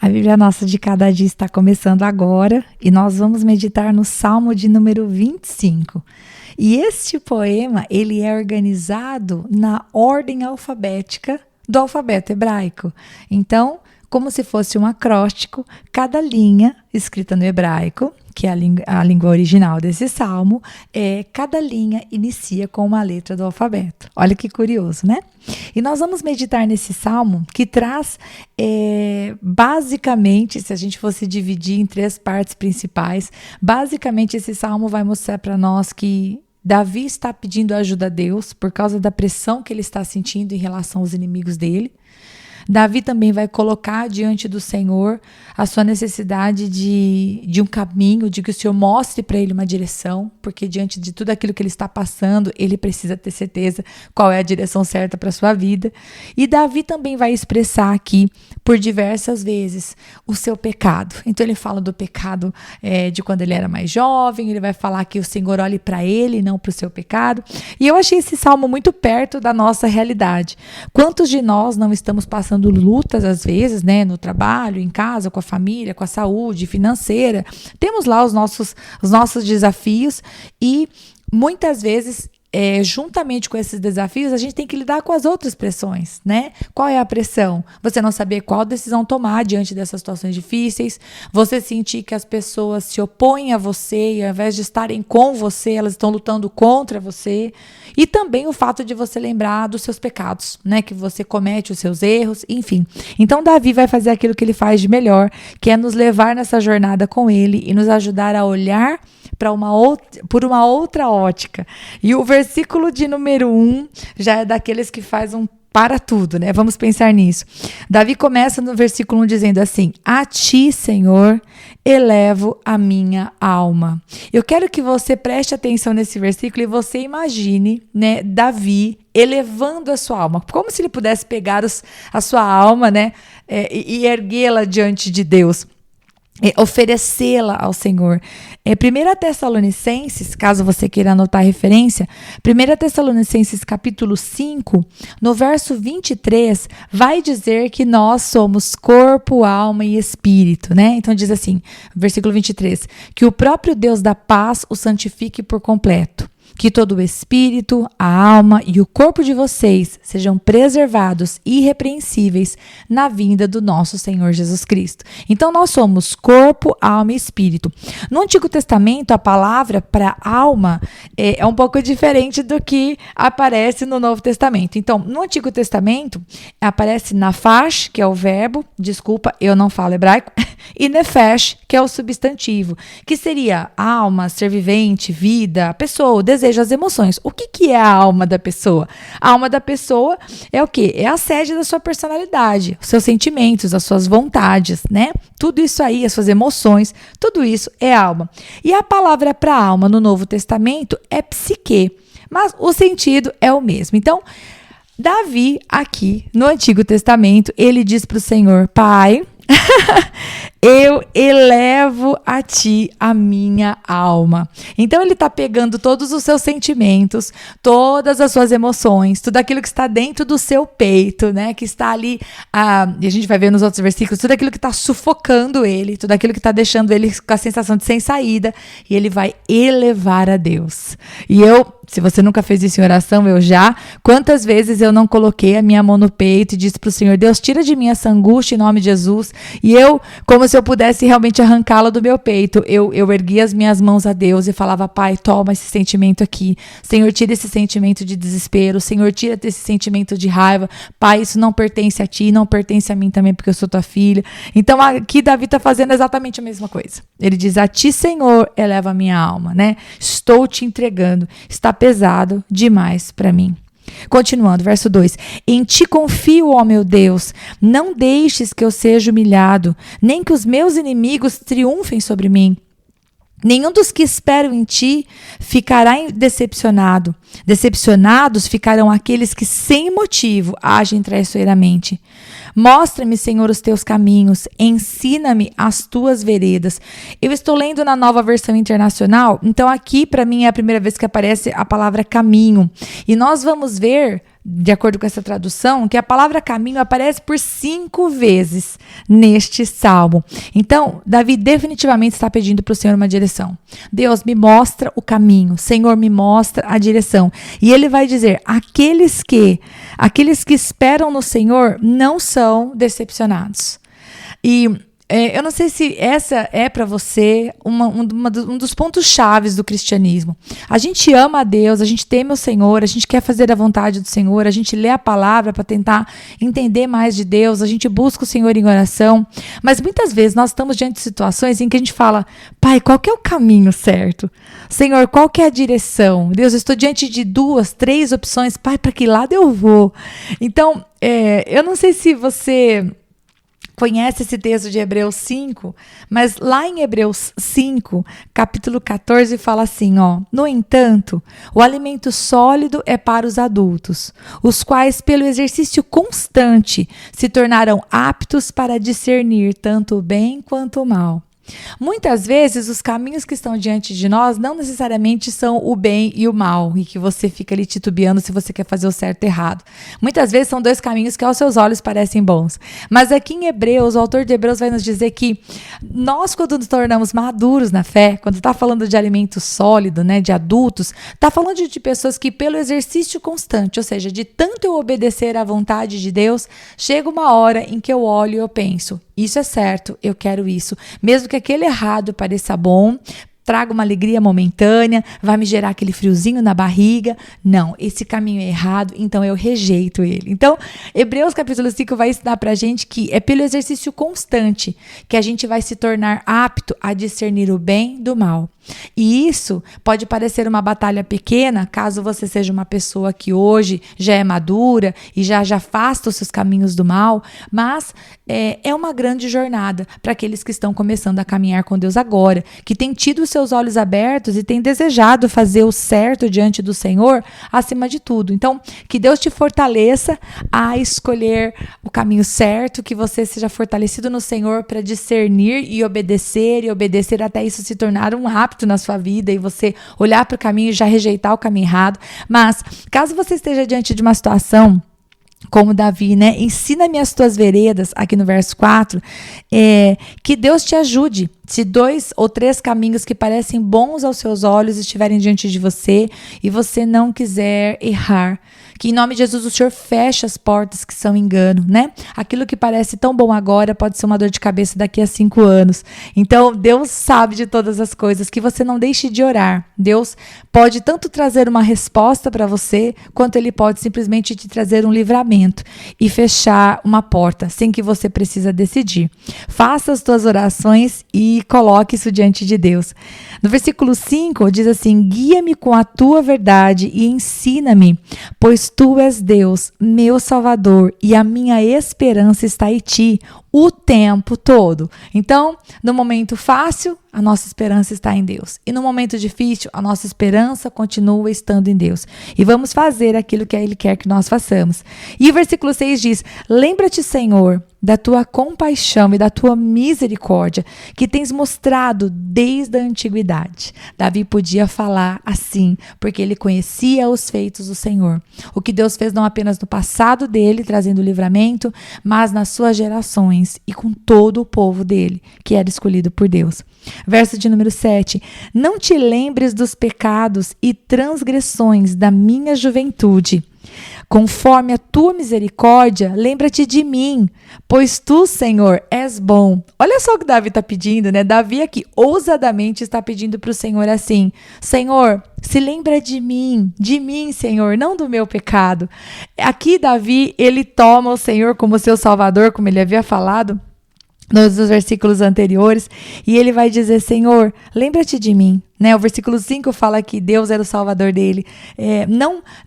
A Bíblia Nossa de Cada Dia está começando agora e nós vamos meditar no Salmo de número 25. E este poema, ele é organizado na ordem alfabética do alfabeto hebraico. Então, como se fosse um acróstico, cada linha escrita no hebraico, que é a língua original desse salmo, cada linha inicia com uma letra do alfabeto. Olha que curioso, né? E nós vamos meditar nesse salmo que traz, basicamente, se a gente fosse dividir em 3 partes principais, basicamente esse salmo vai mostrar para nós que Davi está pedindo ajuda a Deus por causa da pressão que ele está sentindo em relação aos inimigos dele. Davi também vai colocar diante do Senhor a sua necessidade de um caminho, de que o Senhor mostre para ele uma direção, porque diante de tudo aquilo que ele está passando, ele precisa ter certeza qual é a direção certa para a sua vida. E Davi também vai expressar aqui, por diversas vezes, o seu pecado. Então ele fala do pecado de quando ele era mais jovem, ele vai falar que o Senhor olhe para ele e não para o seu pecado. E eu achei esse salmo muito perto da nossa realidade. Quantos de nós não estamos passando lutas às vezes, né, no trabalho, em casa, com a família, com a saúde financeira, temos lá os nossos desafios e muitas vezes juntamente com esses desafios, a gente tem que lidar com as outras pressões, né? Qual é a pressão? Você não saber qual decisão tomar diante dessas situações difíceis, você sentir que as pessoas se opõem a você e ao invés de estarem com você, elas estão lutando contra você, e também o fato de você lembrar dos seus pecados, né? Que você comete os seus erros, enfim. Então Davi vai fazer aquilo que ele faz de melhor, que é nos levar nessa jornada com ele e nos ajudar a olhar por uma outra ótica. E o versículo de número 1 já é daqueles que faz para tudo, né? Vamos pensar nisso. Davi começa no versículo 1 dizendo assim: a ti, Senhor, elevo a minha alma. Eu quero que você preste atenção nesse versículo e você imagine, né, Davi elevando a sua alma, como se ele pudesse pegar a sua alma, né, e erguê-la diante de Deus. Oferecê-la ao Senhor. 1 Tessalonicenses, caso você queira anotar a referência, 1 Tessalonicenses capítulo 5, no verso 23, vai dizer que nós somos corpo, alma e espírito, né? Então diz assim, versículo 23, que o próprio Deus da paz o santifique por completo. Que todo o espírito, a alma e o corpo de vocês sejam preservados irrepreensíveis na vinda do nosso Senhor Jesus Cristo. Então, nós somos corpo, alma e espírito. No Antigo Testamento, a palavra para alma é um pouco diferente do que aparece no Novo Testamento. Então, no Antigo Testamento, aparece nafash, que é o verbo, desculpa, eu não falo hebraico, e nefesh, que é o substantivo, que seria alma, ser vivente, vida, pessoa, o desejo, as emoções. O que é a alma da pessoa? A alma da pessoa é o quê? É a sede da sua personalidade, os seus sentimentos, as suas vontades, né? Tudo isso aí, as suas emoções, tudo isso é alma. E a palavra para alma no Novo Testamento é psique, mas o sentido é o mesmo. Então, Davi, aqui no Antigo Testamento, ele diz para o Senhor: Pai, eu elevo a ti a minha alma. Então ele está pegando todos os seus sentimentos, todas as suas emoções, tudo aquilo que está dentro do seu peito, né? Que está ali, e a gente vai ver nos outros versículos, tudo aquilo que está sufocando ele, tudo aquilo que está deixando ele com a sensação de sem saída, e ele vai elevar a Deus. E se você nunca fez isso em oração, quantas vezes eu não coloquei a minha mão no peito e disse para o Senhor: Deus, tira de mim essa angústia em nome de Jesus. E como se eu pudesse realmente arrancá-la do meu peito, eu ergui as minhas mãos a Deus e falava: Pai, toma esse sentimento aqui. Senhor, tira esse sentimento de desespero. Senhor, tira esse sentimento de raiva. Pai, isso não pertence a ti, não pertence a mim também, porque eu sou tua filha. Então aqui Davi está fazendo exatamente a mesma coisa. Ele diz: a ti, Senhor, eleva a minha alma, né? Estou te entregando. Está pesado demais para mim. Continuando, verso 2. Em ti confio, ó meu Deus, não deixes que eu seja humilhado, nem que os meus inimigos triunfem sobre mim. Nenhum dos que esperam em ti ficará decepcionado. Decepcionados ficarão aqueles que sem motivo agem traiçoeiramente. Mostra-me, Senhor, os teus caminhos, ensina-me as tuas veredas. Eu estou lendo na Nova Versão Internacional, então aqui para mim é a primeira vez que aparece a palavra caminho. E nós vamos ver de acordo com essa tradução, que a palavra caminho aparece por 5 vezes neste salmo. Então, Davi definitivamente está pedindo para o Senhor uma direção. Deus, me mostra o caminho. Senhor, me mostra a direção. E ele vai dizer, aqueles que esperam no Senhor não são decepcionados. E eu não sei se essa é para você um dos pontos chaves do cristianismo. A gente ama a Deus, a gente teme o Senhor, a gente quer fazer a vontade do Senhor, a gente lê a palavra para tentar entender mais de Deus, a gente busca o Senhor em oração, mas muitas vezes nós estamos diante de situações em que a gente fala, Pai, qual que é o caminho certo? Senhor, qual que é a direção? Deus, eu estou diante de 2, 3 opções, Pai, para que lado eu vou? Então, eu não sei se você conhece esse texto de Hebreus 5, mas lá em Hebreus 5, capítulo 14, fala assim, ó, no entanto, o alimento sólido é para os adultos, os quais, pelo exercício constante, se tornarão aptos para discernir tanto o bem quanto o mal. Muitas vezes os caminhos que estão diante de nós não necessariamente são o bem e o mal, e que você fica ali titubeando se você quer fazer o certo ou errado. Muitas vezes são 2 caminhos que aos seus olhos parecem bons. Mas aqui em Hebreus, o autor de Hebreus vai nos dizer que nós, quando nos tornamos maduros na fé, quando está falando de alimento sólido, né, de adultos, está falando de pessoas que pelo exercício constante, ou seja, de tanto eu obedecer à vontade de Deus, chega uma hora em que eu olho e eu penso, isso é certo, eu quero isso. Mesmo que aquele errado pareça bom, traga uma alegria momentânea, vai me gerar aquele friozinho na barriga. Não, esse caminho é errado, então eu rejeito ele. Então, Hebreus capítulo 5 vai ensinar pra gente que é pelo exercício constante que a gente vai se tornar apto a discernir o bem do mal. E isso pode parecer uma batalha pequena, caso você seja uma pessoa que hoje já é madura e já afasta os seus caminhos do mal, mas é uma grande jornada para aqueles que estão começando a caminhar com Deus agora, que têm tido os seus olhos abertos e têm desejado fazer o certo diante do Senhor acima de tudo. Então, que Deus te fortaleça a escolher o caminho certo, que você seja fortalecido no Senhor para discernir e obedecer até isso se tornar um hábito na sua vida e você olhar para o caminho e já rejeitar o caminho errado. Mas, caso você esteja diante de uma situação como Davi, né? Ensina-me as tuas veredas, aqui no verso 4, que Deus te ajude. Se 2 ou 3 caminhos que parecem bons aos seus olhos estiverem diante de você e você não quiser errar, que em nome de Jesus o Senhor feche as portas que são engano, né? Aquilo que parece tão bom agora pode ser uma dor de cabeça daqui a 5 anos. Então, Deus sabe de todas as coisas, que você não deixe de orar. Deus pode tanto trazer uma resposta para você, quanto Ele pode simplesmente te trazer um livramento e fechar uma porta, sem que você precisa decidir. Faça as tuas orações e coloque isso diante de Deus. No versículo 5 diz assim, guia-me com a tua verdade e ensina-me, pois tu és Deus, meu Salvador, e a minha esperança está em ti o tempo todo. Então, no momento fácil, a nossa esperança está em Deus. E no momento difícil, a nossa esperança continua estando em Deus. E vamos fazer aquilo que Ele quer que nós façamos. E o versículo 6 diz, lembra-te, Senhor, da tua compaixão e da tua misericórdia, que tens mostrado desde a antiguidade. Davi podia falar assim, porque ele conhecia os feitos do Senhor. O que Deus fez não apenas no passado dele, trazendo livramento, mas nas suas gerações e com todo o povo dele, que era escolhido por Deus. Verso de número 7. Não te lembres dos pecados e transgressões da minha juventude. Conforme a tua misericórdia, lembra-te de mim, pois tu, Senhor, és bom. Olha só o que Davi está pedindo, né? Davi aqui ousadamente está pedindo para o Senhor assim, Senhor, se lembra de mim, Senhor, não do meu pecado. Aqui Davi, ele toma o Senhor como seu Salvador, como ele havia falado nos versículos anteriores, e ele vai dizer, Senhor, lembra-te de mim, né? O versículo 5 fala que Deus era o Salvador dele.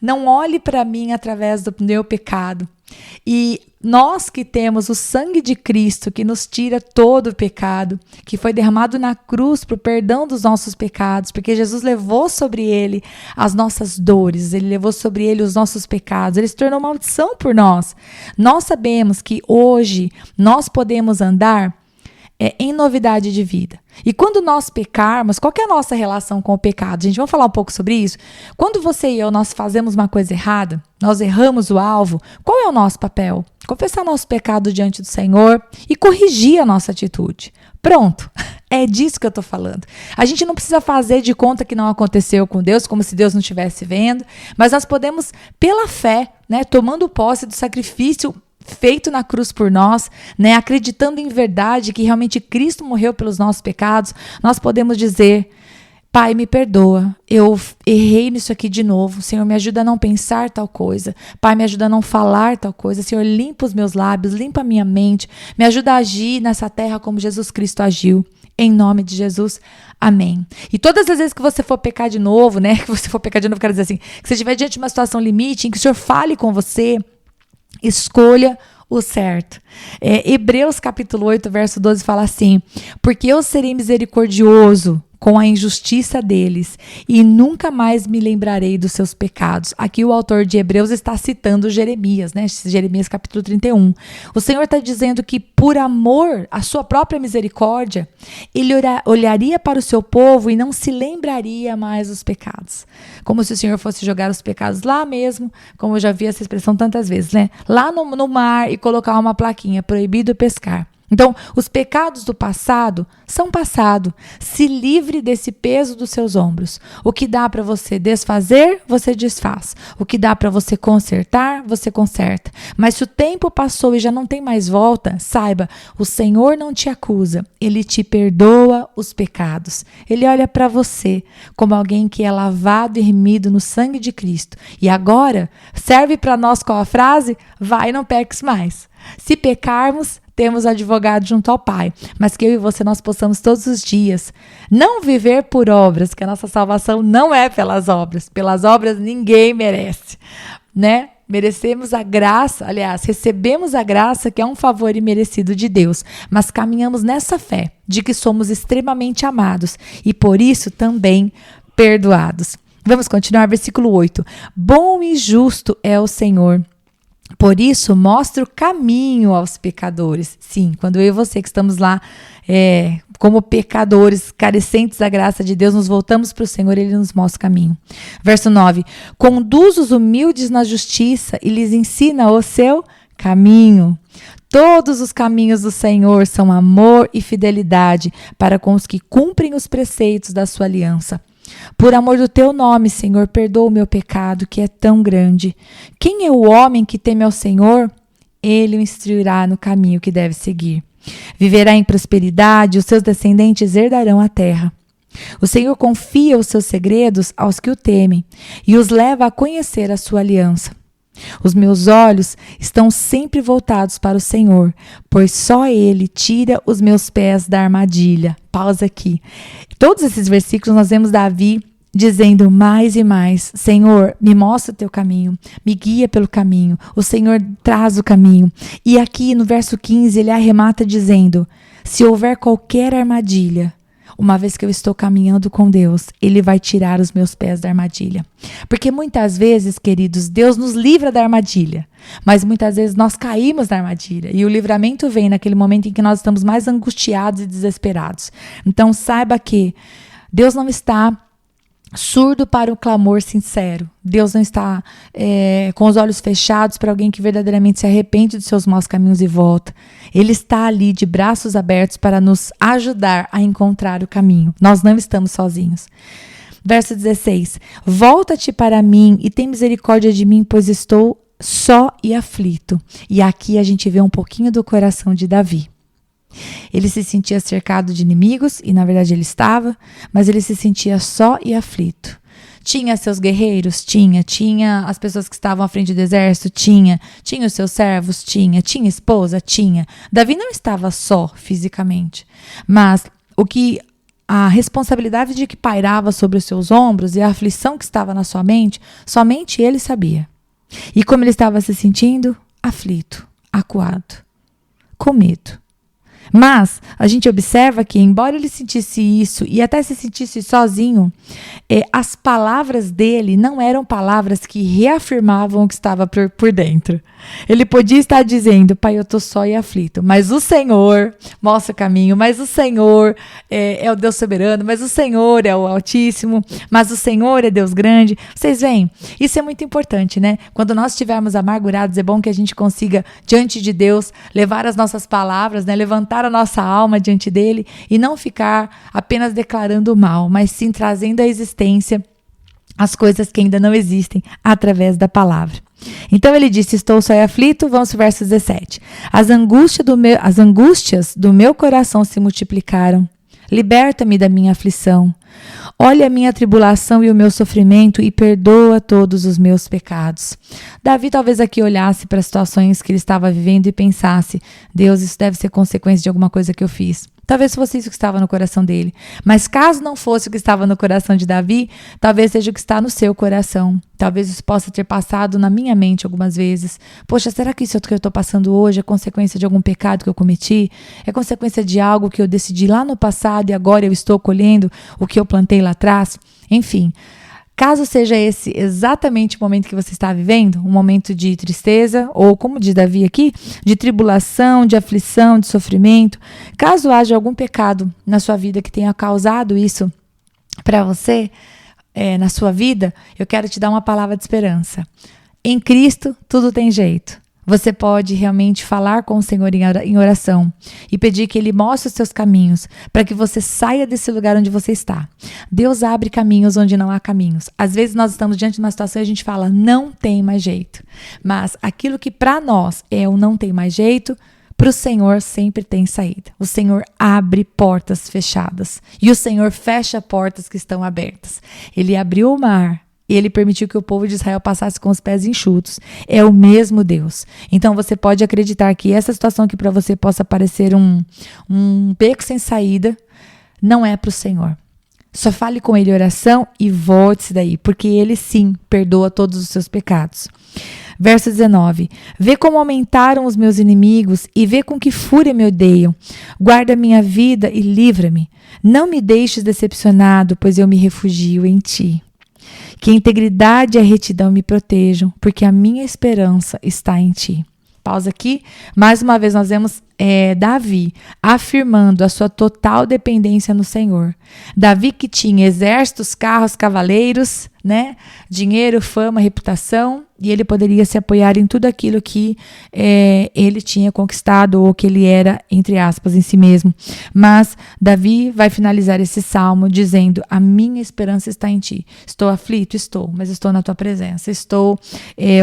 Não olhe para mim através do meu pecado. E nós que temos o sangue de Cristo, que nos tira todo o pecado, que foi derramado na cruz para o perdão dos nossos pecados, porque Jesus levou sobre ele as nossas dores, ele levou sobre ele os nossos pecados, ele se tornou maldição por nós. Nós sabemos que hoje nós podemos andar em novidade de vida. E quando nós pecarmos, qual que é a nossa relação com o pecado? Gente, vamos falar um pouco sobre isso? Quando você e eu, nós fazemos uma coisa errada, nós erramos o alvo, qual é o nosso papel? Confessar nosso pecado diante do Senhor e corrigir a nossa atitude. Pronto, é disso que eu estou falando. A gente não precisa fazer de conta que não aconteceu com Deus, como se Deus não estivesse vendo, mas nós podemos, pela fé, né, tomando posse do sacrifício feito na cruz por nós, né, acreditando em verdade que realmente Cristo morreu pelos nossos pecados, nós podemos dizer: Pai, me perdoa, eu errei nisso aqui de novo, Senhor, me ajuda a não pensar tal coisa, Pai, me ajuda a não falar tal coisa, Senhor, limpa os meus lábios, limpa a minha mente, me ajuda a agir nessa terra como Jesus Cristo agiu, em nome de Jesus, amém. E todas as vezes que você for pecar de novo, né, quero dizer assim, que você estiver diante de uma situação limite, em que o Senhor fale com você, escolha o certo. Hebreus capítulo 8, verso 12 fala assim: porque eu serei misericordioso com a injustiça deles e nunca mais me lembrarei dos seus pecados. Aqui o autor de Hebreus está citando Jeremias, né? Jeremias capítulo 31. O Senhor está dizendo que por amor à sua própria misericórdia, ele olharia para o seu povo e não se lembraria mais dos pecados. Como se o Senhor fosse jogar os pecados lá mesmo, como eu já vi essa expressão tantas vezes, né? Lá no mar e colocar uma plaquinha: proibido pescar. Então, os pecados do passado são passado. Se livre desse peso dos seus ombros. O que dá para você desfazer, você desfaz. O que dá para você consertar, você conserta. Mas se o tempo passou e já não tem mais volta, saiba, o Senhor não te acusa. Ele te perdoa os pecados. Ele olha para você como alguém que é lavado e remido no sangue de Cristo. E agora, serve para nós qual a frase? Vai e não peques mais. Se pecarmos, temos advogado junto ao Pai, mas que eu e você nós possamos todos os dias não viver por obras, que a nossa salvação não é pelas obras ninguém merece, né? Merecemos a graça, aliás, recebemos a graça que é um favor imerecido de Deus, mas caminhamos nessa fé de que somos extremamente amados e por isso também perdoados. Vamos continuar, versículo 8. Bom e justo é o Senhor. Por isso, mostra o caminho aos pecadores. Sim, quando eu e você que estamos lá como pecadores, carecentes da graça de Deus, nos voltamos para o Senhor, Ele nos mostra o caminho. Verso 9. Conduz os humildes na justiça e lhes ensina o seu caminho. Todos os caminhos do Senhor são amor e fidelidade para com os que cumprem os preceitos da sua aliança. Por amor do teu nome, Senhor, perdoa o meu pecado, que é tão grande. Quem é o homem que teme ao Senhor? Ele o instruirá no caminho que deve seguir. Viverá em prosperidade, os seus descendentes herdarão a terra. O Senhor confia os seus segredos aos que o temem e os leva a conhecer a sua aliança. Os meus olhos estão sempre voltados para o Senhor, pois só Ele tira os meus pés da armadilha. Pausa aqui. Todos esses versículos nós vemos Davi dizendo mais e mais: Senhor, me mostra o teu caminho, me guia pelo caminho, o Senhor traz o caminho. E aqui no verso 15 ele arremata dizendo: se houver qualquer armadilha, uma vez que eu estou caminhando com Deus, Ele vai tirar os meus pés da armadilha. Porque muitas vezes, queridos, Deus nos livra da armadilha, mas muitas vezes nós caímos na armadilha e o livramento vem naquele momento em que nós estamos mais angustiados e desesperados. Então saiba que Deus não está surdo para o clamor sincero. Deus não está com os olhos fechados para alguém que verdadeiramente se arrepende dos seus maus caminhos e volta. Ele está ali de braços abertos para nos ajudar a encontrar o caminho. Nós não estamos sozinhos. Verso 16. Volta-te para mim e tem misericórdia de mim, pois estou só e aflito. E aqui a gente vê um pouquinho do coração de Davi. Ele se sentia cercado de inimigos, e na verdade ele estava, mas ele se sentia só e aflito. Tinha seus guerreiros? Tinha as pessoas que estavam à frente do exército? Tinha os seus servos? Tinha esposa? Tinha. Davi não estava só fisicamente, mas a responsabilidade de que pairava sobre os seus ombros e a aflição que estava na sua mente, somente ele sabia. E como ele estava se sentindo? Aflito, acuado, com medo. Mas a gente observa que, embora ele sentisse isso e até se sentisse sozinho, as palavras dele não eram palavras que reafirmavam o que estava por dentro. Ele podia estar dizendo, pai, eu estou só e aflito, mas o Senhor mostra o caminho, mas o Senhor é o Deus soberano, mas o Senhor é o Altíssimo, mas o Senhor é Deus grande. Vocês veem? Isso é muito importante, né? Quando nós estivermos amargurados, é bom que a gente consiga, diante de Deus, levar as nossas palavras, né? Levantar a nossa alma diante dele e não ficar apenas declarando o mal, mas sim trazendo à existência as coisas que ainda não existem através da palavra. Então ele disse, estou só e aflito, vamos para o verso 17. As angústias do meu coração se multiplicaram. Liberta-me da minha aflição. Olha a minha tribulação e o meu sofrimento e perdoa todos os meus pecados. Davi talvez aqui olhasse para as situações que ele estava vivendo e pensasse, Deus, isso deve ser consequência de alguma coisa que eu fiz. Talvez fosse isso que estava no coração dele. Mas caso não fosse o que estava no coração de Davi, talvez seja o que está no seu coração. Talvez isso possa ter passado na minha mente algumas vezes. Poxa, será que isso que eu estou passando hoje é consequência de algum pecado que eu cometi? É consequência de algo que eu decidi lá no passado e agora eu estou colhendo o que eu plantei lá atrás? Enfim, caso seja esse exatamente o momento que você está vivendo, um momento de tristeza, ou como diz Davi aqui, de tribulação, de aflição, de sofrimento, caso haja algum pecado na sua vida que tenha causado isso para você, na sua vida, eu quero te dar uma palavra de esperança. Em Cristo, tudo tem jeito. Você pode realmente falar com o Senhor em oração e pedir que Ele mostre os seus caminhos para que você saia desse lugar onde você está. Deus abre caminhos onde não há caminhos. Às vezes nós estamos diante de uma situação e a gente fala, não tem mais jeito. Mas aquilo que para nós é o não tem mais jeito, para o Senhor sempre tem saída. O Senhor abre portas fechadas e o Senhor fecha portas que estão abertas. Ele abriu o mar. E ele permitiu que o povo de Israel passasse com os pés enxutos. É o mesmo Deus. Então você pode acreditar que essa situação que para você possa parecer um beco sem saída, não é para o Senhor. Só fale com ele em oração e volte-se daí, porque ele sim perdoa todos os seus pecados. Verso 19. Vê como aumentaram os meus inimigos e vê com que fúria me odeiam. Guarda minha vida e livra-me. Não me deixes decepcionado, pois eu me refugio em ti. Que a integridade e a retidão me protejam, porque a minha esperança está em ti. Pausa aqui. Mais uma vez nós vemos Davi afirmando a sua total dependência no Senhor. Davi que tinha exércitos, carros, cavaleiros, né? Dinheiro, fama, reputação, e ele poderia se apoiar em tudo aquilo que ele tinha conquistado ou que ele era, entre aspas, em si mesmo. Mas Davi vai finalizar esse salmo dizendo, a minha esperança está em ti. Estou aflito? Estou, mas estou na tua presença. Estou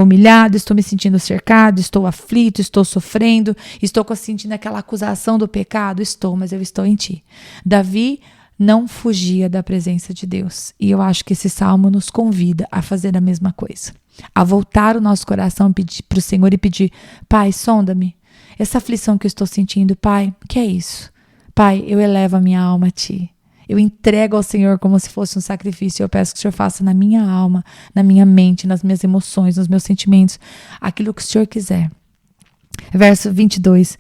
humilhado, estou me sentindo cercado, estou aflito, estou sofrendo, estou sentindo aquela acusação do pecado, estou, mas eu estou em ti. Davi não fugia da presença de Deus. E eu acho que esse salmo nos convida a fazer a mesma coisa. A voltar o nosso coração para o Senhor e pedir, Pai, sonda-me. Essa aflição que eu estou sentindo, Pai, o que é isso? Pai, eu elevo a minha alma a Ti. Eu entrego ao Senhor como se fosse um sacrifício. Eu peço que o Senhor faça na minha alma, na minha mente, nas minhas emoções, nos meus sentimentos, aquilo que o Senhor quiser. Verso 22.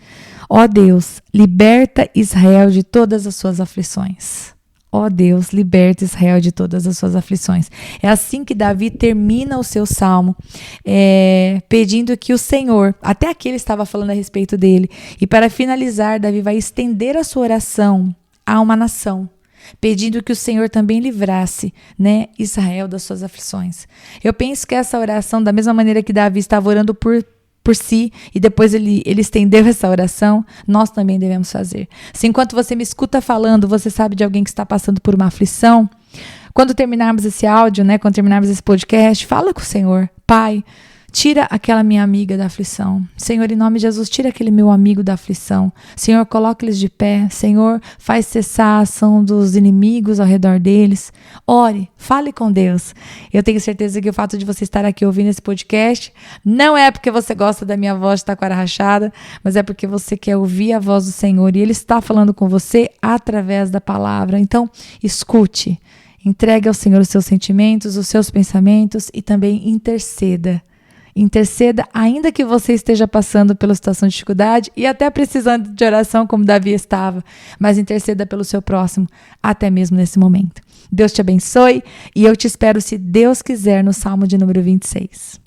Ó Deus, liberta Israel de todas as suas aflições. Ó Deus, liberta Israel de todas as suas aflições. É assim que Davi termina o seu salmo, pedindo que o Senhor, até aqui ele estava falando a respeito dele, e para finalizar, Davi vai estender a sua oração a uma nação, pedindo que o Senhor também livrasse, né, Israel das suas aflições. Eu penso que essa oração, da mesma maneira que Davi estava orando por si, e depois ele estendeu essa oração, nós também devemos fazer. Se enquanto você me escuta falando, você sabe de alguém que está passando por uma aflição, quando terminarmos esse áudio, né, quando terminarmos esse podcast, fala com o Senhor, Pai, tira aquela minha amiga da aflição. Senhor, em nome de Jesus, tira aquele meu amigo da aflição. Senhor, coloca eles de pé. Senhor, faz cessar a ação dos inimigos ao redor deles. Ore, fale com Deus. Eu tenho certeza que o fato de você estar aqui ouvindo esse podcast não é porque você gosta da minha voz de taquara rachada, mas é porque você quer ouvir a voz do Senhor e Ele está falando com você através da palavra. Então, escute, entregue ao Senhor os seus sentimentos, os seus pensamentos e também interceda. Interceda, ainda que você esteja passando pela situação de dificuldade e até precisando de oração, como Davi estava, mas interceda pelo seu próximo, até mesmo nesse momento. Deus te abençoe e eu te espero, se Deus quiser, no Salmo de número 26.